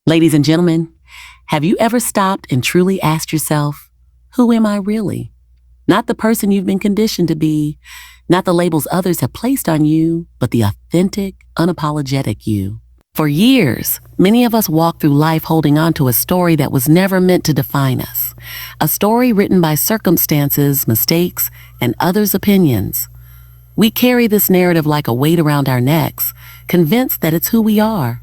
Ladies and gentlemen, have you ever stopped and truly asked yourself, who am I really? Not the person you've been conditioned to be, not the labels others have placed on you, but the authentic, unapologetic you. For years, many of us walk through life holding on to a story that was never meant to define us. A story written by circumstances, mistakes, and others' opinions. We carry this narrative like a weight around our necks, convinced that it's who we are.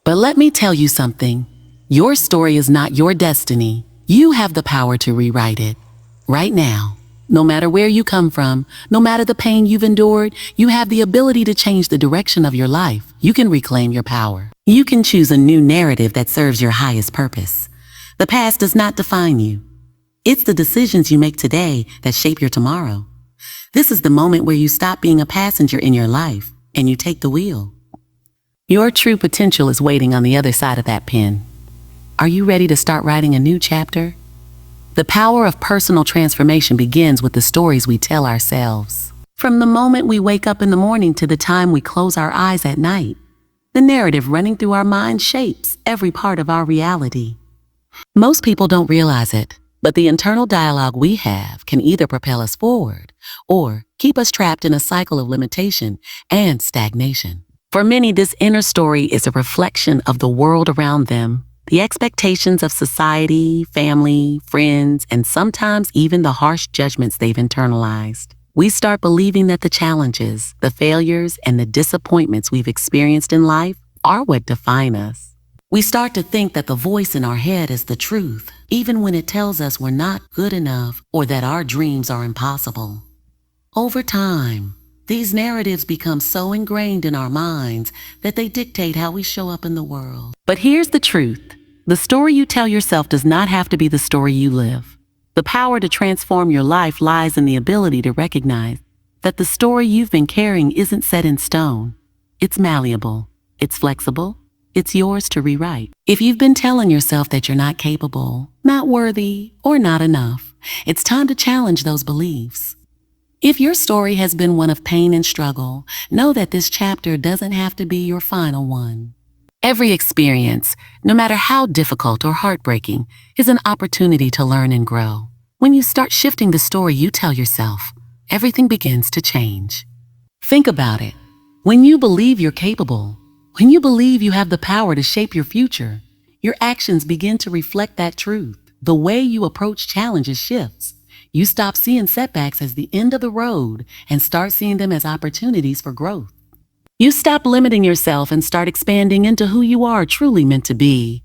But let me tell you something. Your story is not your destiny. You have the power to rewrite it. Right now. No matter where you come from, no matter the pain you've endured, you have the ability to change the direction of your life. You can reclaim your power. You can choose a new narrative that serves your highest purpose. The past does not define you. It's the decisions you make today that shape your tomorrow. This is the moment where you stop being a passenger in your life and you take the wheel. Your true potential is waiting on the other side of that pen. Are you ready to start writing a new chapter? The power of personal transformation begins with the stories we tell ourselves. From the moment we wake up in the morning to the time we close our eyes at night, the narrative running through our mind shapes every part of our reality. Most people don't realize it, but the internal dialogue we have can either propel us forward or keep us trapped in a cycle of limitation and stagnation. For many, this inner story is a reflection of the world around them, the expectations of society, family, friends, and sometimes even the harsh judgments they've internalized. We start believing that the challenges, the failures, and the disappointments we've experienced in life are what define us. We start to think that the voice in our head is the truth, even when it tells us we're not good enough or that our dreams are impossible. Over time, these narratives become so ingrained in our minds that they dictate how we show up in the world. But here's the truth. The story you tell yourself does not have to be the story you live. The power to transform your life lies in the ability to recognize that the story you've been carrying isn't set in stone. It's malleable. It's flexible. It's yours to rewrite. If you've been telling yourself that you're not capable, not worthy, or not enough, it's time to challenge those beliefs. If your story has been one of pain and struggle, know that this chapter doesn't have to be your final one. Every experience, no matter how difficult or heartbreaking, is an opportunity to learn and grow. When you start shifting the story you tell yourself, everything begins to change. Think about it. When you believe you're capable, when you believe you have the power to shape your future, your actions begin to reflect that truth. The way you approach challenges shifts. You stop seeing setbacks as the end of the road and start seeing them as opportunities for growth. You stop limiting yourself and start expanding into who you are truly meant to be.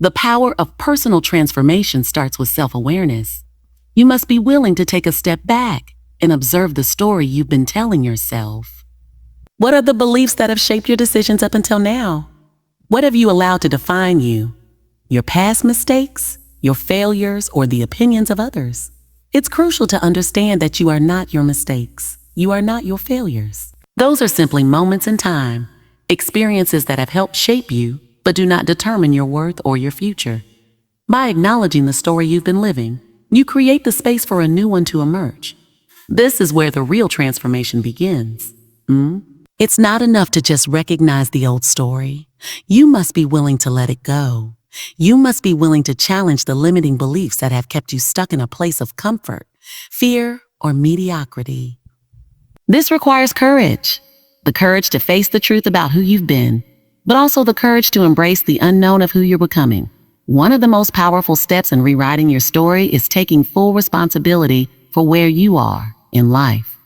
The power of personal transformation starts with self-awareness. You must be willing to take a step back and observe the story you've been telling yourself. What are the beliefs that have shaped your decisions up until now? What have you allowed to define you? Your past mistakes, your failures, or the opinions of others? It's crucial to understand that you are not your mistakes. You are not your failures. Those are simply moments in time, experiences that have helped shape you, but do not determine your worth or your future. By acknowledging the story you've been living, you create the space for a new one to emerge. This is where the real transformation begins. It's not enough to just recognize the old story. You must be willing to let it go. You must be willing to challenge the limiting beliefs that have kept you stuck in a place of comfort, fear, or mediocrity. This requires courage. The courage to face the truth about who you've been, but also the courage to embrace the unknown of who you're becoming. One of the most powerful steps in rewriting your story is taking full responsibility for where you are in life.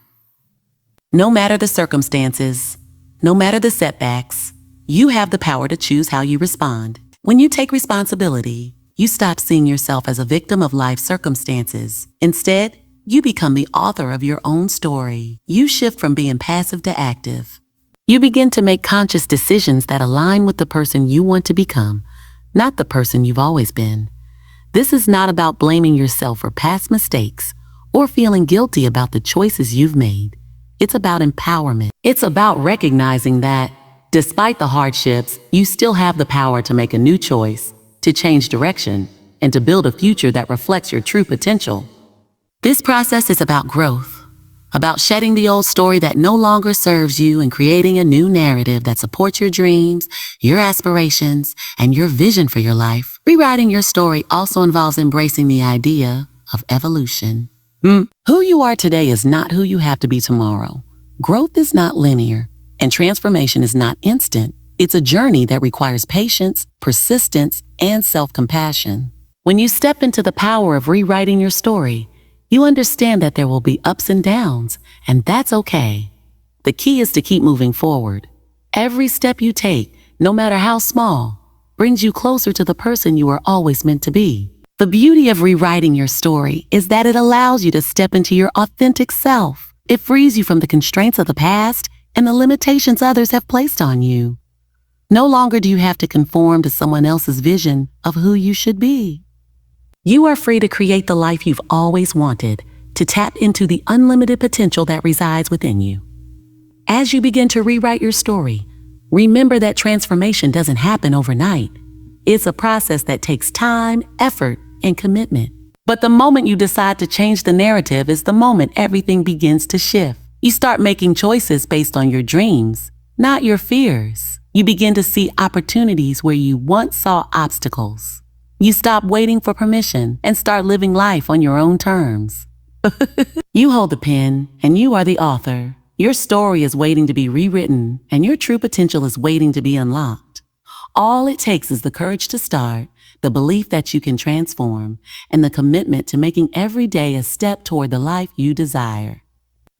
No matter the circumstances, no matter the setbacks, you have the power to choose how you respond. When you take responsibility, you stop seeing yourself as a victim of life's circumstances. Instead, you become the author of your own story. You shift from being passive to active. You begin to make conscious decisions that align with the person you want to become, not the person you've always been. This is not about blaming yourself for past mistakes or feeling guilty about the choices you've made. It's about empowerment. It's about recognizing that despite the hardships, you still have the power to make a new choice, to change direction, and to build a future that reflects your true potential. This process is about growth, about shedding the old story that no longer serves you and creating a new narrative that supports your dreams, your aspirations, and your vision for your life. Rewriting your story also involves embracing the idea of evolution. Who you are today is not who you have to be tomorrow. Growth is not linear, and transformation is not instant. It's a journey that requires patience, persistence, and self-compassion. When you step into the power of rewriting your story, you understand that there will be ups and downs, and that's okay. The key is to keep moving forward. Every step you take, no matter how small, brings you closer to the person you were always meant to be. The beauty of rewriting your story is that it allows you to step into your authentic self. It frees you from the constraints of the past and the limitations others have placed on you. No longer do you have to conform to someone else's vision of who you should be. You are free to create the life you've always wanted, to tap into the unlimited potential that resides within you. As you begin to rewrite your story, remember that transformation doesn't happen overnight. It's a process that takes time, effort, and commitment. But the moment you decide to change the narrative is the moment everything begins to shift. You start making choices based on your dreams, not your fears. You begin to see opportunities where you once saw obstacles. You stop waiting for permission and start living life on your own terms. You hold the pen and you are the author. Your story is waiting to be rewritten and your true potential is waiting to be unlocked. All it takes is the courage to start, the belief that you can transform, and the commitment to making every day a step toward the life you desire.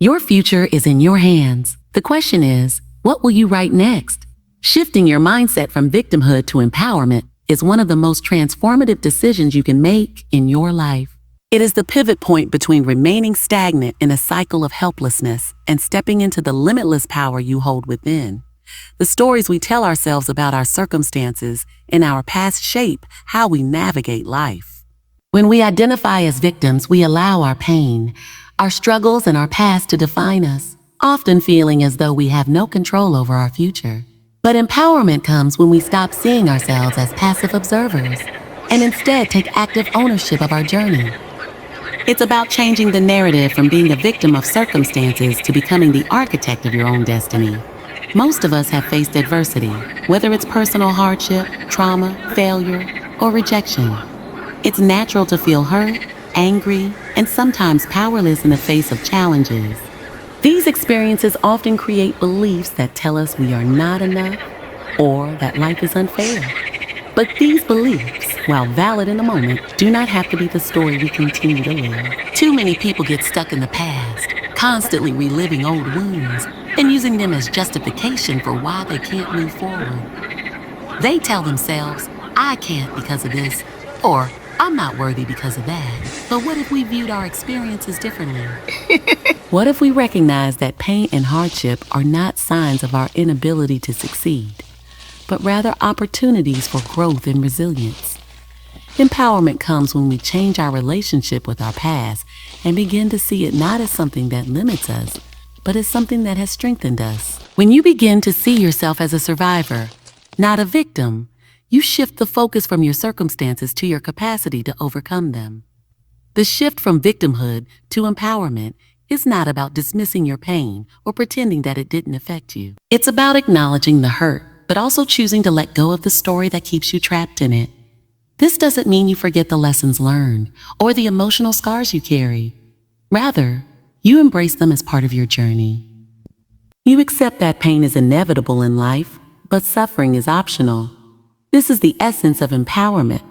Your future is in your hands. The question is, what will you write next? Shifting your mindset from victimhood to empowerment is one of the most transformative decisions you can make in your life. It is the pivot point between remaining stagnant in a cycle of helplessness and stepping into the limitless power you hold within. The stories we tell ourselves about our circumstances and our past shape how we navigate life. When we identify as victims, we allow our pain, our struggles, and our past to define us, often feeling as though we have no control over our future. But empowerment comes when we stop seeing ourselves as passive observers and instead take active ownership of our journey. It's about changing the narrative from being a victim of circumstances to becoming the architect of your own destiny. Most of us have faced adversity, whether it's personal hardship, trauma, failure, or rejection. It's natural to feel hurt, angry, and sometimes powerless in the face of challenges. These experiences often create beliefs that tell us we are not enough or that life is unfair. But these beliefs, while valid in the moment, do not have to be the story we continue to live. Too many people get stuck in the past, constantly reliving old wounds and using them as justification for why they can't move forward. They tell themselves, I can't because of this, or I'm not worthy because of that. But what if we viewed our experiences differently? What if we recognize that pain and hardship are not signs of our inability to succeed, but rather opportunities for growth and resilience? Empowerment comes when we change our relationship with our past and begin to see it not as something that limits us, but as something that has strengthened us. When you begin to see yourself as a survivor, not a victim, you shift the focus from your circumstances to your capacity to overcome them. The shift from victimhood to empowerment is not about dismissing your pain or pretending that it didn't affect you. It's about acknowledging the hurt, but also choosing to let go of the story that keeps you trapped in it. This doesn't mean you forget the lessons learned or the emotional scars you carry. Rather, you embrace them as part of your journey. You accept that pain is inevitable in life, but suffering is optional. This is the essence of empowerment,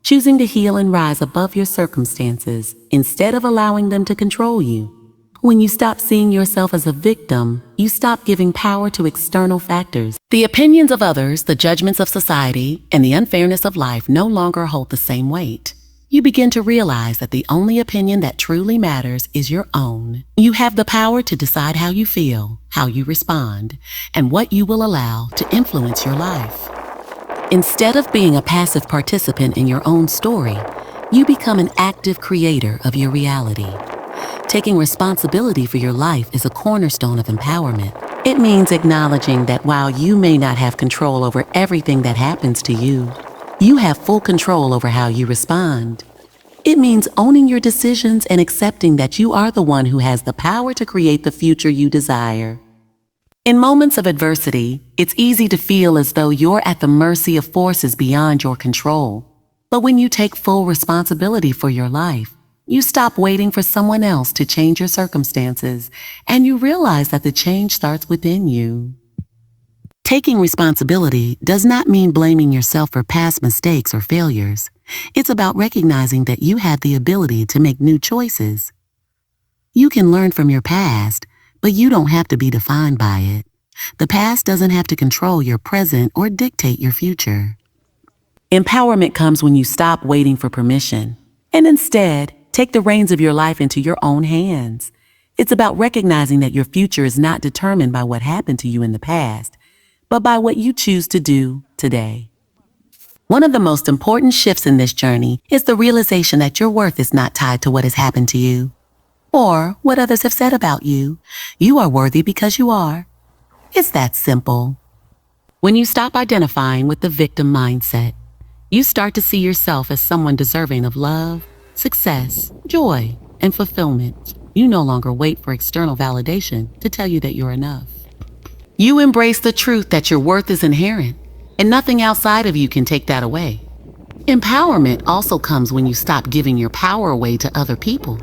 choosing to heal and rise above your circumstances instead of allowing them to control you. When you stop seeing yourself as a victim, you stop giving power to external factors. The opinions of others, the judgments of society, and the unfairness of life no longer hold the same weight. You begin to realize that the only opinion that truly matters is your own. You have the power to decide how you feel, how you respond, and what you will allow to influence your life. Instead of being a passive participant in your own story, you become an active creator of your reality. Taking responsibility for your life is a cornerstone of empowerment. It means acknowledging that while you may not have control over everything that happens to you, you have full control over how you respond. It means owning your decisions and accepting that you are the one who has the power to create the future you desire. In moments of adversity, it's easy to feel as though you're at the mercy of forces beyond your control. But when you take full responsibility for your life, you stop waiting for someone else to change your circumstances, and you realize that the change starts within you. Taking responsibility does not mean blaming yourself for past mistakes or failures. It's about recognizing that you have the ability to make new choices. You can learn from your past, but you don't have to be defined by it. The past doesn't have to control your present or dictate your future. Empowerment comes when you stop waiting for permission and instead take the reins of your life into your own hands. It's about recognizing that your future is not determined by what happened to you in the past, but by what you choose to do today. One of the most important shifts in this journey is the realization that your worth is not tied to what has happened to you or what others have said about you. You are worthy because you are. It's that simple. When you stop identifying with the victim mindset, you start to see yourself as someone deserving of love, success, joy, and fulfillment. You no longer wait for external validation to tell you that you're enough. You embrace the truth that your worth is inherent, and nothing outside of you can take that away. Empowerment also comes when you stop giving your power away to other people.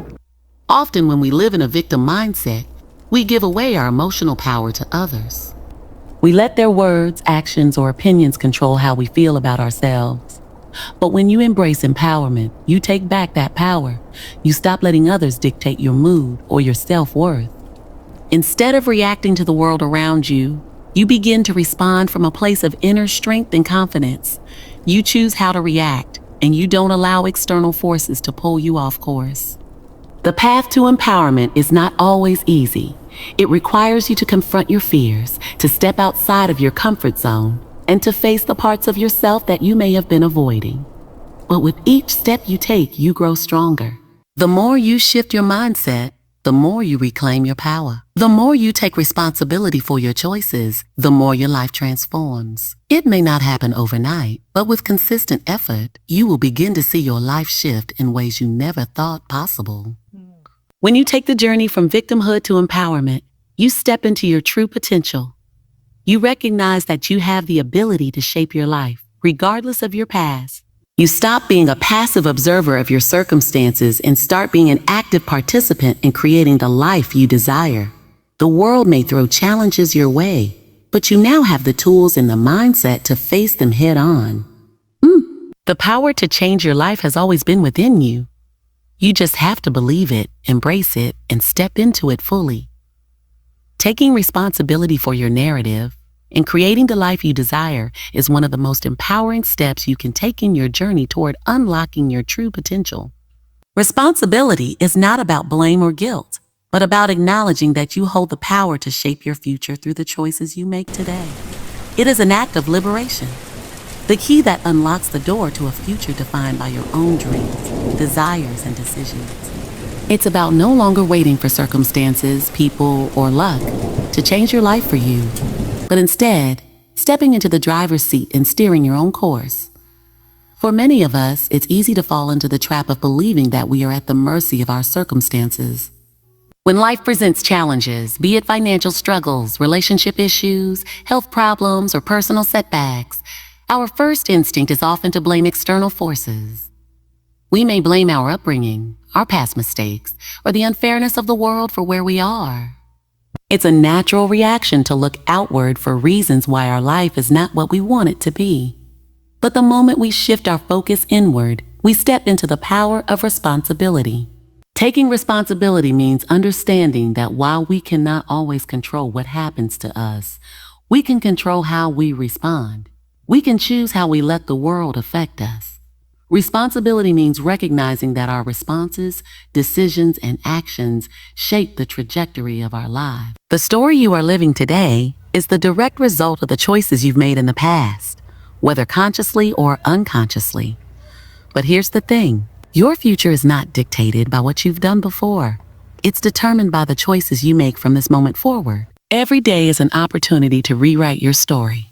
Often when we live in a victim mindset, we give away our emotional power to others. We let their words, actions, or opinions control how we feel about ourselves. But when you embrace empowerment, you take back that power. You stop letting others dictate your mood or your self-worth. Instead of reacting to the world around you, you begin to respond from a place of inner strength and confidence. You choose how to react, and you don't allow external forces to pull you off course. The path to empowerment is not always easy. It requires you to confront your fears, to step outside of your comfort zone, and to face the parts of yourself that you may have been avoiding. But with each step you take, you grow stronger. The more you shift your mindset, the more you reclaim your power. The more you take responsibility for your choices, the more your life transforms. It may not happen overnight, but with consistent effort, you will begin to see your life shift in ways you never thought possible. When you take the journey from victimhood to empowerment, you step into your true potential. You recognize that you have the ability to shape your life, regardless of your past. You stop being a passive observer of your circumstances and start being an active participant in creating the life you desire. The world may throw challenges your way, but you now have the tools and the mindset to face them head on. The power to change your life has always been within you. You just have to believe it, embrace it, and step into it fully. Taking responsibility for your narrative and creating the life you desire is one of the most empowering steps you can take in your journey toward unlocking your true potential. Responsibility is not about blame or guilt, but about acknowledging that you hold the power to shape your future through the choices you make today. It is an act of liberation, the key that unlocks the door to a future defined by your own dreams, desires, and decisions. It's about no longer waiting for circumstances, people, or luck to change your life for you, but instead, stepping into the driver's seat and steering your own course. For many of us, it's easy to fall into the trap of believing that we are at the mercy of our circumstances. When life presents challenges, be it financial struggles, relationship issues, health problems, or personal setbacks, our first instinct is often to blame external forces. We may blame our upbringing, our past mistakes, or the unfairness of the world for where we are. It's a natural reaction to look outward for reasons why our life is not what we want it to be. But the moment we shift our focus inward, we step into the power of responsibility. Taking responsibility means understanding that while we cannot always control what happens to us, we can control how we respond. We can choose how we let the world affect us. Responsibility means recognizing that our responses, decisions, and actions shape the trajectory of our lives. The story you are living today is the direct result of the choices you've made in the past, whether consciously or unconsciously. But here's the thing. Your future is not dictated by what you've done before. It's determined by the choices you make from this moment forward. Every day is an opportunity to rewrite your story.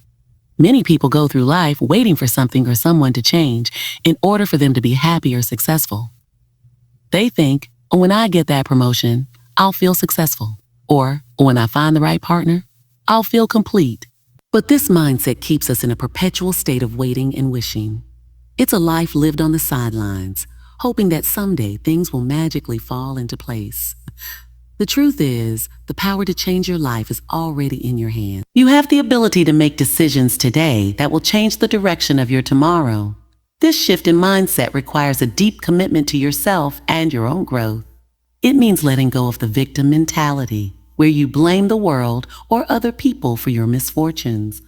Many people go through life waiting for something or someone to change in order for them to be happy or successful. They think, "Oh, when I get that promotion, I'll feel successful." Or, "When I find the right partner, I'll feel complete." But this mindset keeps us in a perpetual state of waiting and wishing. It's a life lived on the sidelines, hoping that someday things will magically fall into place. The truth is, the power to change your life is already in your hands. You have the ability to make decisions today that will change the direction of your tomorrow. This shift in mindset requires a deep commitment to yourself and your own growth. It means letting go of the victim mentality, where you blame the world or other people for your misfortunes.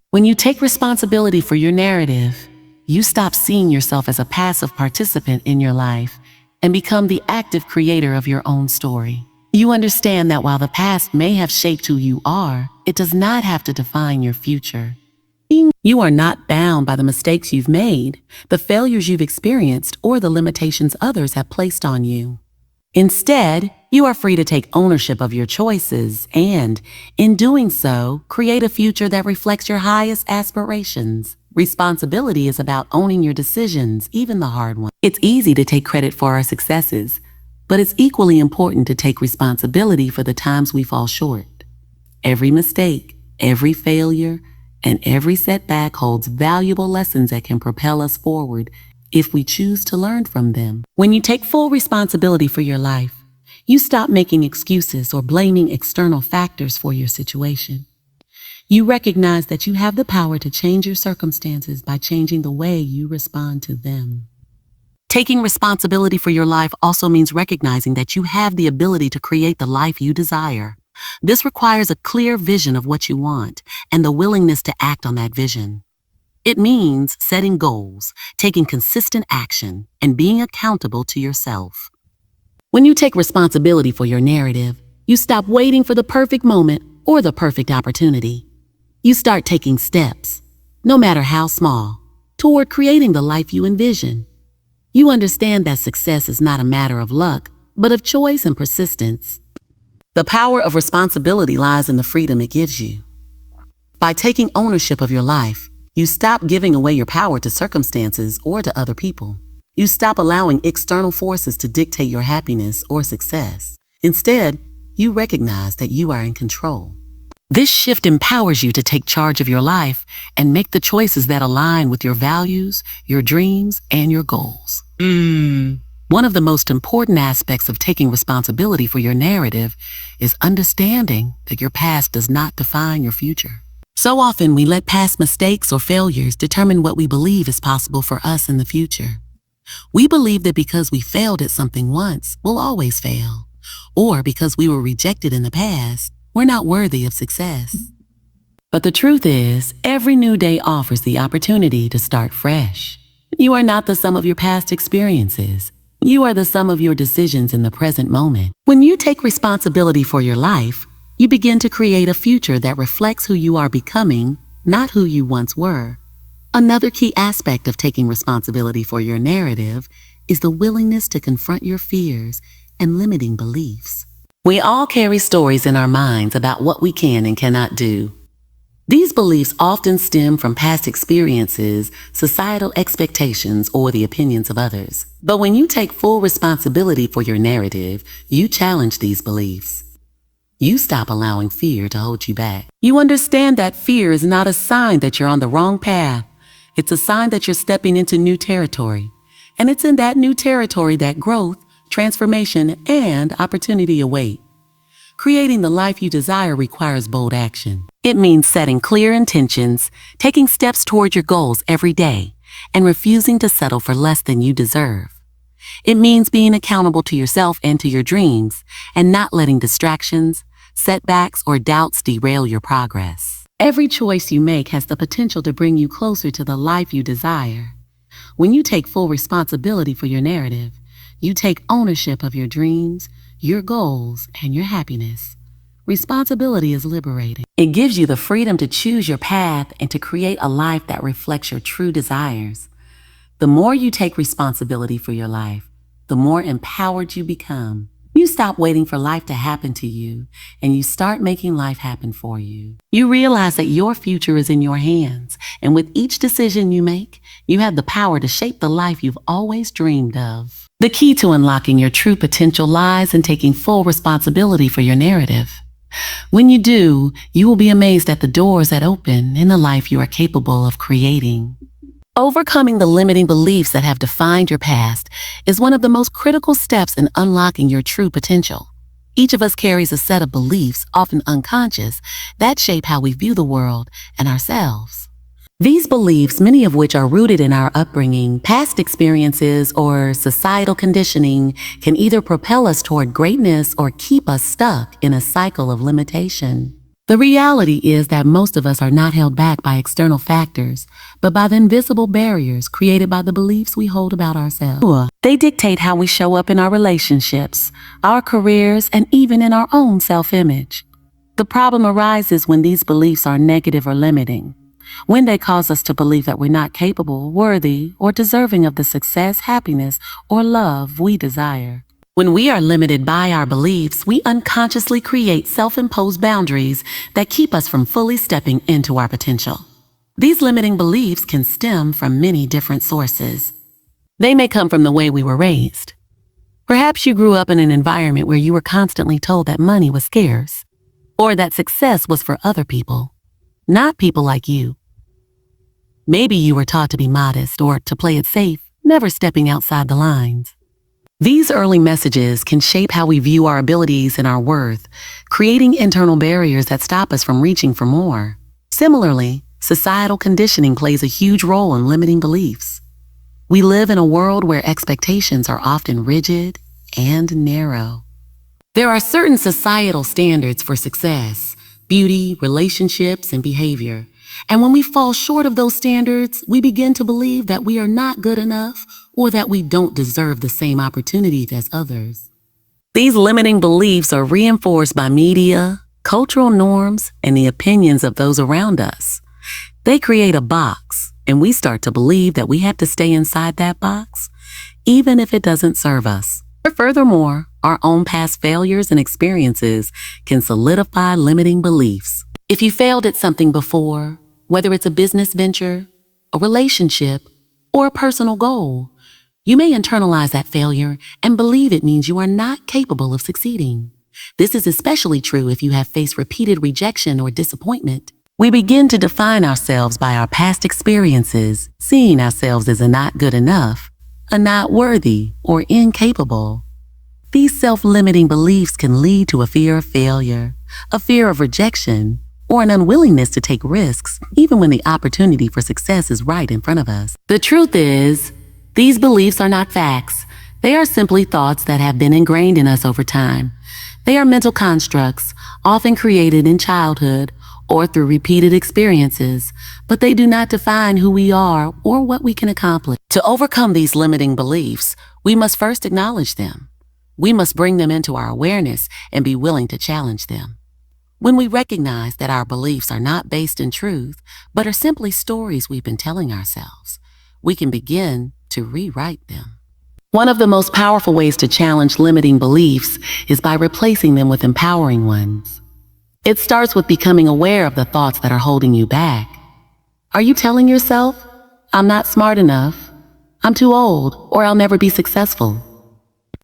When you take responsibility for your narrative, you stop seeing yourself as a passive participant in your life and become the active creator of your own story. You understand that while the past may have shaped who you are, it does not have to define your future. You are not bound by the mistakes you've made, the failures you've experienced, or the limitations others have placed on you. Instead, you are free to take ownership of your choices and, in doing so, create a future that reflects your highest aspirations. Responsibility is about owning your decisions, even the hard ones. It's easy to take credit for our successes, but it's equally important to take responsibility for the times we fall short. Every mistake, every failure, and every setback holds valuable lessons that can propel us forward if we choose to learn from them. When you take full responsibility for your life, you stop making excuses or blaming external factors for your situation. You recognize that you have the power to change your circumstances by changing the way you respond to them. Taking responsibility for your life also means recognizing that you have the ability to create the life you desire. This requires a clear vision of what you want and the willingness to act on that vision. It means setting goals, taking consistent action, and being accountable to yourself. When you take responsibility for your narrative, you stop waiting for the perfect moment or the perfect opportunity. You start taking steps, no matter how small, toward creating the life you envision. You understand that success is not a matter of luck, but of choice and persistence. The power of responsibility lies in the freedom it gives you. By taking ownership of your life, you stop giving away your power to circumstances or to other people. You stop allowing external forces to dictate your happiness or success. Instead, you recognize that you are in control. This shift empowers you to take charge of your life and make the choices that align with your values, your dreams, and your goals. One of the most important aspects of taking responsibility for your narrative is understanding that your past does not define your future. So often we let past mistakes or failures determine what we believe is possible for us in the future. We believe that because we failed at something once, we'll always fail. Or because we were rejected in the past, we're not worthy of success. But the truth is, every new day offers the opportunity to start fresh. You are not the sum of your past experiences. You are the sum of your decisions in the present moment. When you take responsibility for your life, you begin to create a future that reflects who you are becoming, not who you once were. Another key aspect of taking responsibility for your narrative is the willingness to confront your fears and limiting beliefs. We all carry stories in our minds about what we can and cannot do. These beliefs often stem from past experiences, societal expectations, or the opinions of others. But when you take full responsibility for your narrative, you challenge these beliefs. You stop allowing fear to hold you back. You understand that fear is not a sign that you're on the wrong path. It's a sign that you're stepping into new territory. And it's in that new territory that growth, transformation, and opportunity await. Creating the life you desire requires bold action. It means setting clear intentions, taking steps toward your goals every day, and refusing to settle for less than you deserve. It means being accountable to yourself and to your dreams, and not letting distractions, setbacks, or doubts derail your progress. Every choice you make has the potential to bring you closer to the life you desire. When you take full responsibility for your narrative, you take ownership of your dreams, your goals, and your happiness. Responsibility is liberating. It gives you the freedom to choose your path and to create a life that reflects your true desires. The more you take responsibility for your life, the more empowered you become. You stop waiting for life to happen to you, and you start making life happen for you. You realize that your future is in your hands, and with each decision you make, you have the power to shape the life you've always dreamed of. The key to unlocking your true potential lies in taking full responsibility for your narrative. When you do, you will be amazed at the doors that open in the life you are capable of creating. Overcoming the limiting beliefs that have defined your past is one of the most critical steps in unlocking your true potential. Each of us carries a set of beliefs, often unconscious, that shape how we view the world and ourselves. These beliefs, many of which are rooted in our upbringing, past experiences, or societal conditioning, can either propel us toward greatness or keep us stuck in a cycle of limitation. The reality is that most of us are not held back by external factors, but by the invisible barriers created by the beliefs we hold about ourselves. They dictate how we show up in our relationships, our careers, and even in our own self-image. The problem arises when these beliefs are negative or limiting, when they cause us to believe that we're not capable, worthy, or deserving of the success, happiness, or love we desire. When we are limited by our beliefs, we unconsciously create self-imposed boundaries that keep us from fully stepping into our potential. These limiting beliefs can stem from many different sources. They may come from the way we were raised. Perhaps you grew up in an environment where you were constantly told that money was scarce, or that success was for other people, not people like you. Maybe you were taught to be modest or to play it safe, never stepping outside the lines. These early messages can shape how we view our abilities and our worth, creating internal barriers that stop us from reaching for more. Similarly, societal conditioning plays a huge role in limiting beliefs. We live in a world where expectations are often rigid and narrow. There are certain societal standards for success, beauty, relationships, and behavior. And when we fall short of those standards, we begin to believe that we are not good enough or that we don't deserve the same opportunities as others. These limiting beliefs are reinforced by media, cultural norms, and the opinions of those around us. They create a box, and we start to believe that we have to stay inside that box, even if it doesn't serve us. Furthermore, our own past failures and experiences can solidify limiting beliefs. If you failed at something before, whether it's a business venture, a relationship, or a personal goal, you may internalize that failure and believe it means you are not capable of succeeding. This is especially true if you have faced repeated rejection or disappointment. We begin to define ourselves by our past experiences, seeing ourselves as a not good enough, a not worthy, or incapable. These self-limiting beliefs can lead to a fear of failure, a fear of rejection, or an unwillingness to take risks, even when the opportunity for success is right in front of us. The truth is, these beliefs are not facts. They are simply thoughts that have been ingrained in us over time. They are mental constructs, often created in childhood or through repeated experiences, but they do not define who we are or what we can accomplish. To overcome these limiting beliefs, we must first acknowledge them. We must bring them into our awareness and be willing to challenge them. When we recognize that our beliefs are not based in truth, but are simply stories we've been telling ourselves, we can begin to rewrite them. One of the most powerful ways to challenge limiting beliefs is by replacing them with empowering ones. It starts with becoming aware of the thoughts that are holding you back. Are you telling yourself, "I'm not smart enough, I'm too old, or I'll never be successful"?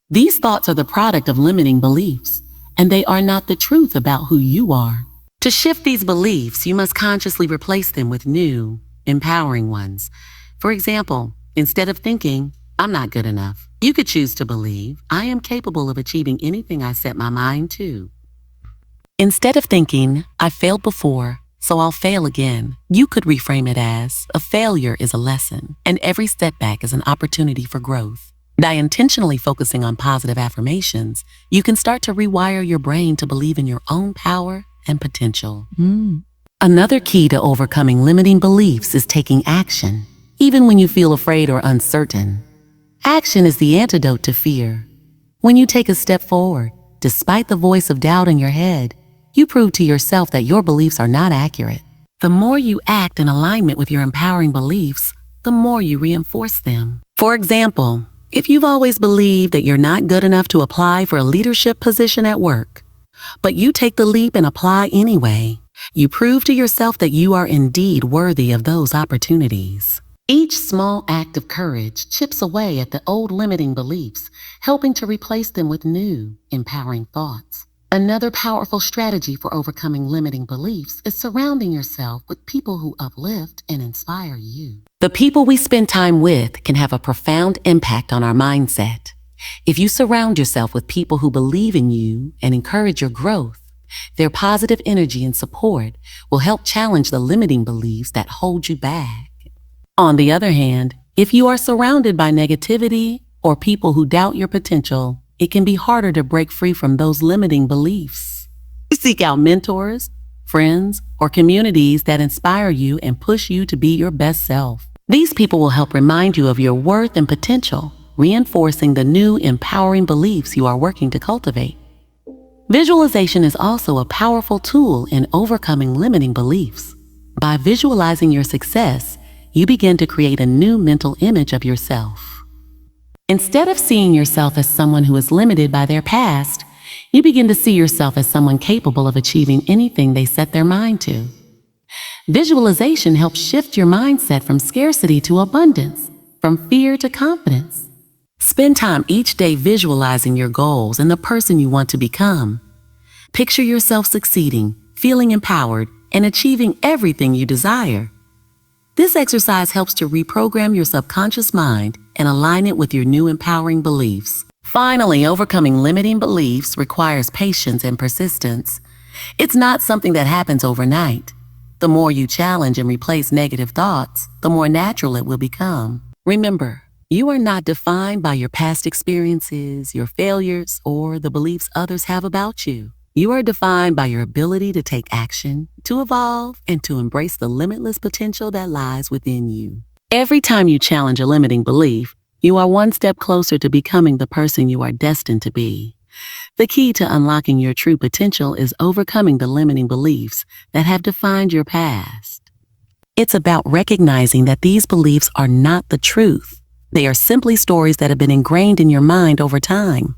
These thoughts are the product of limiting beliefs, and they are not the truth about who you are. To shift these beliefs, you must consciously replace them with new, empowering ones. For example, instead of thinking, "I'm not good enough," you could choose to believe, "I am capable of achieving anything I set my mind to." Instead of thinking, "I failed before, so I'll fail again," you could reframe it as, "A failure is a lesson, and every setback is an opportunity for growth." By intentionally focusing on positive affirmations, you can start to rewire your brain to believe in your own power and potential. Another key to overcoming limiting beliefs is taking action, even when you feel afraid or uncertain. Action is the antidote to fear. When you take a step forward, despite the voice of doubt in your head, you prove to yourself that your beliefs are not accurate. The more you act in alignment with your empowering beliefs, the more you reinforce them. For example, if you've always believed that you're not good enough to apply for a leadership position at work, but you take the leap and apply anyway, you prove to yourself that you are indeed worthy of those opportunities. Each small act of courage chips away at the old limiting beliefs, helping to replace them with new, empowering thoughts. Another powerful strategy for overcoming limiting beliefs is surrounding yourself with people who uplift and inspire you. The people we spend time with can have a profound impact on our mindset. If you surround yourself with people who believe in you and encourage your growth, their positive energy and support will help challenge the limiting beliefs that hold you back. On the other hand, if you are surrounded by negativity or people who doubt your potential, it can be harder to break free from those limiting beliefs. Seek out mentors, friends, or communities that inspire you and push you to be your best self. These people will help remind you of your worth and potential, reinforcing the new, empowering beliefs you are working to cultivate. Visualization is also a powerful tool in overcoming limiting beliefs. By visualizing your success, you begin to create a new mental image of yourself. Instead of seeing yourself as someone who is limited by their past, you begin to see yourself as someone capable of achieving anything they set their mind to. Visualization helps shift your mindset from scarcity to abundance, from fear to confidence. Spend time each day visualizing your goals and the person you want to become. Picture yourself succeeding, feeling empowered, and achieving everything you desire. This exercise helps to reprogram your subconscious mind and align it with your new empowering beliefs. Finally, overcoming limiting beliefs requires patience and persistence. It's not something that happens overnight. The more you challenge and replace negative thoughts, the more natural it will become. Remember, you are not defined by your past experiences, your failures, or the beliefs others have about you. You are defined by your ability to take action, to evolve, and to embrace the limitless potential that lies within you. Every time you challenge a limiting belief, you are one step closer to becoming the person you are destined to be. The key to unlocking your true potential is overcoming the limiting beliefs that have defined your past. It's about recognizing that these beliefs are not the truth. They are simply stories that have been ingrained in your mind over time.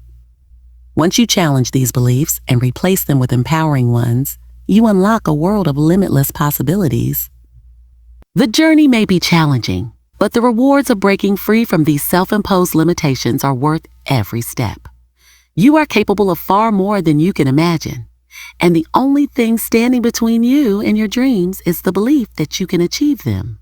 Once you challenge these beliefs and replace them with empowering ones, you unlock a world of limitless possibilities. The journey may be challenging, but the rewards of breaking free from these self-imposed limitations are worth every step. You are capable of far more than you can imagine, and the only thing standing between you and your dreams is the belief that you can achieve them.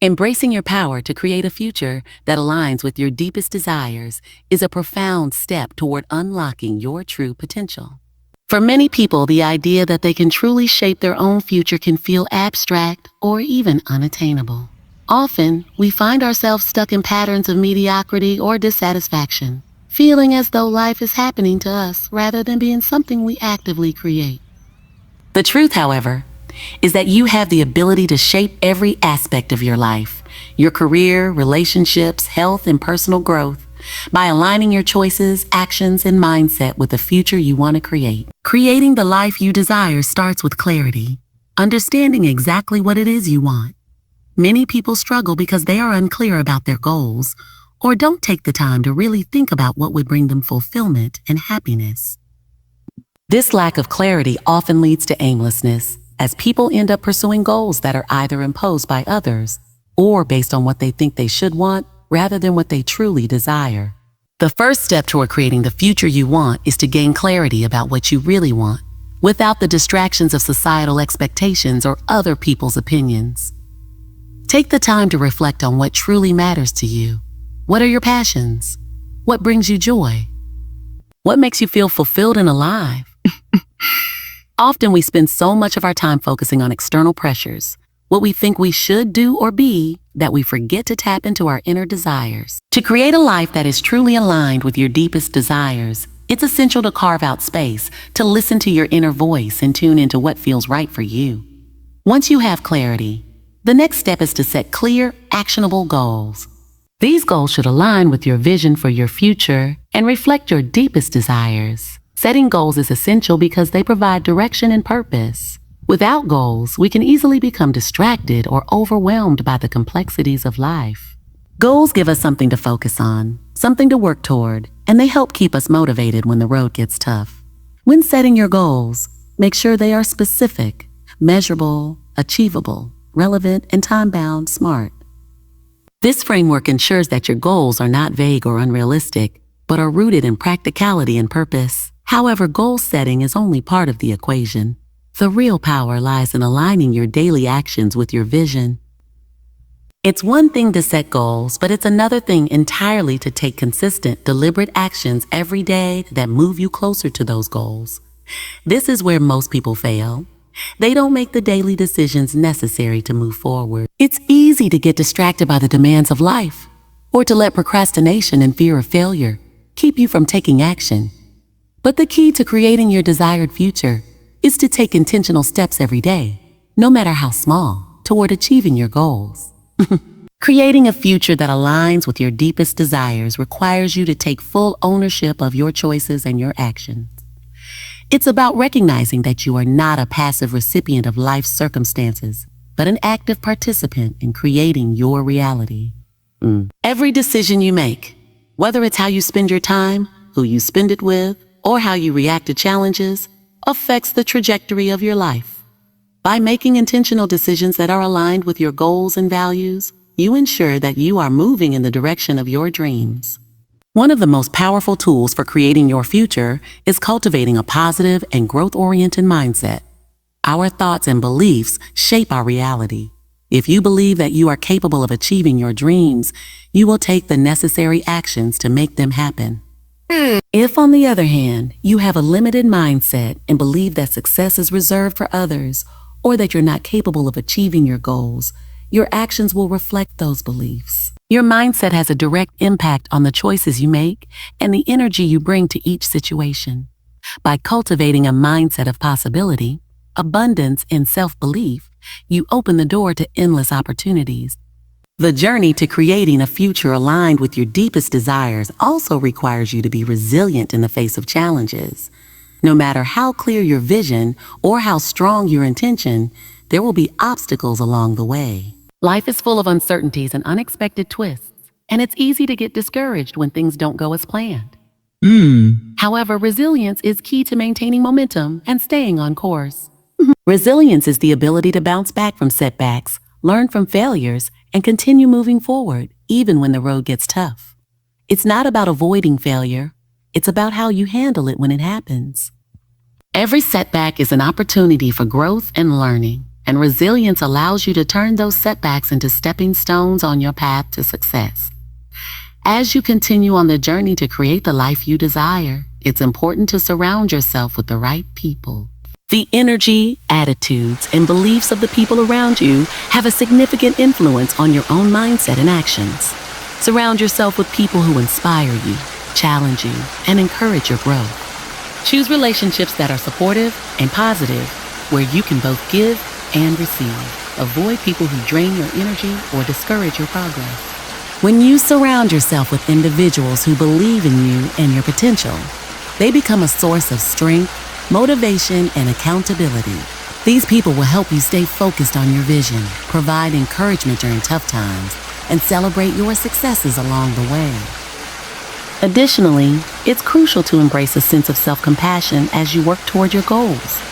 Embracing your power to create a future that aligns with your deepest desires is a profound step toward unlocking your true potential. For many people, the idea that they can truly shape their own future can feel abstract or even unattainable. Often, we find ourselves stuck in patterns of mediocrity or dissatisfaction, feeling as though life is happening to us rather than being something we actively create. The truth, however, is that you have the ability to shape every aspect of your life, your career, relationships, health, and personal growth, by aligning your choices, actions, and mindset with the future you want to create. Creating the life you desire starts with clarity, understanding exactly what it is you want. Many people struggle because they are unclear about their goals or don't take the time to really think about what would bring them fulfillment and happiness. This lack of clarity often leads to aimlessness, as people end up pursuing goals that are either imposed by others or based on what they think they should want rather than what they truly desire. The first step toward creating the future you want is to gain clarity about what you really want, without the distractions of societal expectations or other people's opinions. Take the time to reflect on what truly matters to you. What are your passions? What brings you joy? What makes you feel fulfilled and alive? Often we spend so much of our time focusing on external pressures, what we think we should do or be, that we forget to tap into our inner desires. To create a life that is truly aligned with your deepest desires, it's essential to carve out space to listen to your inner voice and tune into what feels right for you. Once you have clarity, the next step is to set clear, actionable goals. These goals should align with your vision for your future and reflect your deepest desires. Setting goals is essential because they provide direction and purpose. Without goals, we can easily become distracted or overwhelmed by the complexities of life. Goals give us something to focus on, something to work toward, and they help keep us motivated when the road gets tough. When setting your goals, make sure they are specific, measurable, achievable, relevant, and time-bound, smart. This framework ensures that your goals are not vague or unrealistic, but are rooted in practicality and purpose. However, goal setting is only part of the equation. The real power lies in aligning your daily actions with your vision. It's one thing to set goals, but it's another thing entirely to take consistent, deliberate actions every day that move you closer to those goals. This is where most people fail. They don't make the daily decisions necessary to move forward. It's easy to get distracted by the demands of life, or to let procrastination and fear of failure keep you from taking action. But the key to creating your desired future is to take intentional steps every day, no matter how small, toward achieving your goals. Creating a future that aligns with your deepest desires requires you to take full ownership of your choices and your actions. It's about recognizing that you are not a passive recipient of life's circumstances, but an active participant in creating your reality. Every decision you make, whether it's how you spend your time, who you spend it with, or how you react to challenges, affects the trajectory of your life. By making intentional decisions that are aligned with your goals and values, you ensure that you are moving in the direction of your dreams. One of the most powerful tools for creating your future is cultivating a positive and growth-oriented mindset. Our thoughts and beliefs shape our reality. If you believe that you are capable of achieving your dreams, you will take the necessary actions to make them happen. If, on the other hand, you have a limited mindset and believe that success is reserved for others, or that you're not capable of achieving your goals, your actions will reflect those beliefs. Your mindset has a direct impact on the choices you make and the energy you bring to each situation. By cultivating a mindset of possibility, abundance, and self-belief, you open the door to endless opportunities. The journey to creating a future aligned with your deepest desires also requires you to be resilient in the face of challenges. No matter how clear your vision or how strong your intention, there will be obstacles along the way. Life is full of uncertainties and unexpected twists, and it's easy to get discouraged when things don't go as planned. However, resilience is key to maintaining momentum and staying on course. Resilience is the ability to bounce back from setbacks, learn from failures, and continue moving forward, even when the road gets tough. It's not about avoiding failure. It's about how you handle it when it happens. Every setback is an opportunity for growth and learning, and resilience allows you to turn those setbacks into stepping stones on your path to success. As you continue on the journey to create the life you desire, it's important to surround yourself with the right people. The energy, attitudes, and beliefs of the people around you have a significant influence on your own mindset and actions. Surround yourself with people who inspire you, challenge you, and encourage your growth. Choose relationships that are supportive and positive, where you can both give and receive. Avoid people who drain your energy or discourage your progress. When you surround yourself with individuals who believe in you and your potential, they become a source of strength, motivation, and accountability. These people will help you stay focused on your vision, provide encouragement during tough times, and celebrate your successes along the way. Additionally, it's crucial to embrace a sense of self-compassion as you work toward your goals.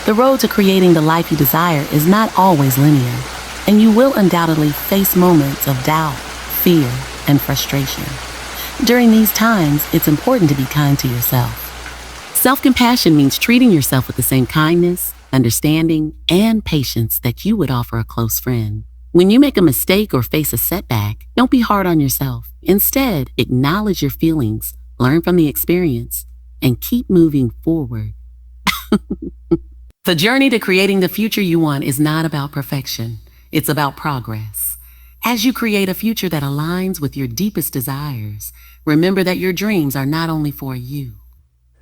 The road to creating the life you desire is not always linear, and you will undoubtedly face moments of doubt, fear, and frustration. During these times, it's important to be kind to yourself. Self-compassion means treating yourself with the same kindness, understanding, and patience that you would offer a close friend. When you make a mistake or face a setback, don't be hard on yourself. Instead, acknowledge your feelings, learn from the experience, and keep moving forward. The journey to creating the future you want is not about perfection. It's about progress. As you create a future that aligns with your deepest desires, remember that your dreams are not only for you.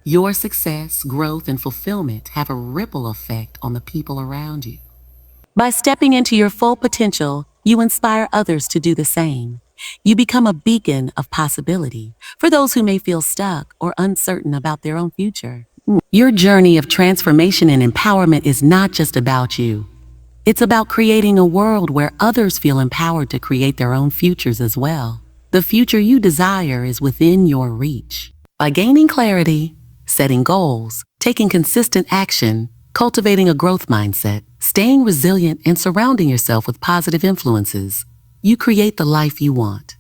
Your success, growth, and fulfillment have a ripple effect on the people around you. By stepping into your full potential, you inspire others to do the same. You become a beacon of possibility for those who may feel stuck or uncertain about their own future. Your journey of transformation and empowerment is not just about you. It's about creating a world where others feel empowered to create their own futures as well. The future you desire is within your reach. By gaining clarity, setting goals, taking consistent action, cultivating a growth mindset, staying resilient, and surrounding yourself with positive influences, you create the life you want.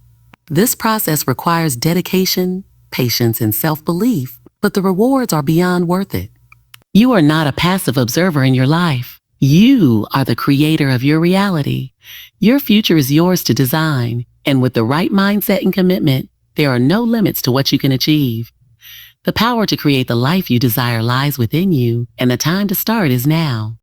This process requires dedication, patience, and self-belief, but the rewards are beyond worth it. You are not a passive observer in your life. You are the creator of your reality. Your future is yours to design, and with the right mindset and commitment, there are no limits to what you can achieve. The power to create the life you desire lies within you, and the time to start is now.